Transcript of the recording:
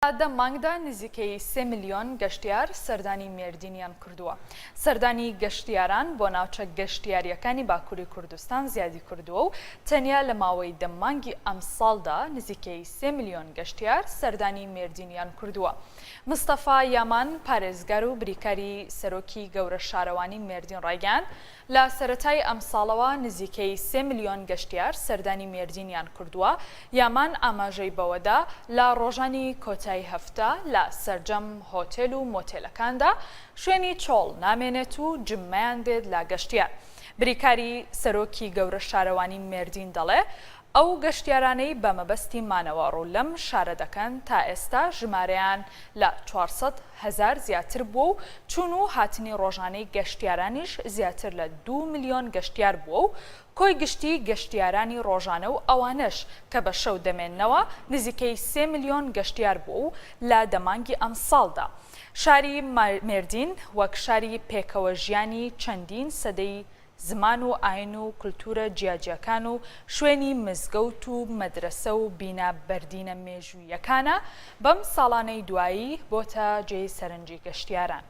دەمانگدا نزیکەی 3 میلیۆن گەشتیار سەردانی مێردینیان کردووە. سەردانی گەشتیاران بۆ ناوچە گەشتیاریەکانی باکووری کوردستان زیادی کردووە و تەنیا لە ماوەی دەمانگی ئەم ساڵدا نزیکەی 3 میلیۆن گەشتیار سەردانی مێردینیان کردووە. مستەفا یامان پارێزگار و بریکاری سەرۆکی گەورە شارەوانی مێردین ڕایگەیاند لە سەرەتای ئەم ساڵەوە نزیکەی 3 میلیۆن گەشتیار سەردانی مێردینیان کردووە. یامان ئاماژەی بەوەدا لە ڕۆژانی کۆتایی هەفتە لە سەرجەم هۆتێل و مۆتێلەکاندا شوێنی چۆڵ نامێنێت و جممەیان دێت لە گەشتیار. بریکاری سەرۆکی گەورە شارەوانی مێردین دەڵێ ئەو گەشتیارانەی بە مەبەستی مانەوەڕوو لەم شارە دەکەن تا ئێستا ژمارەیان لە 400,000 زیاتر بووە و چوون و هاتنی ڕۆژانەی گەشتیارانیش زیاتر لە 2 میلیۆن گەشتیار بووە و کۆی گشتی گەشتیارانی ڕۆژانە و ئەوانش کە بە شەو دەمێننەوە نزیکەی 3 میلیۆن گەشتیار بوو و لە دەمانگی ئەم ساڵدا. شاری مێردین وەک شاری پێکەوە ژیانی چەندین سەدەی زمان و ئاین و کولتورە جیاجیەکان و شوێنی مزگەوت و مەدرسە و بینە بەردینە مێژوویەکانە بەم ساڵانەی دوایی بۆتە جێی سەرنجی گەشتیاران.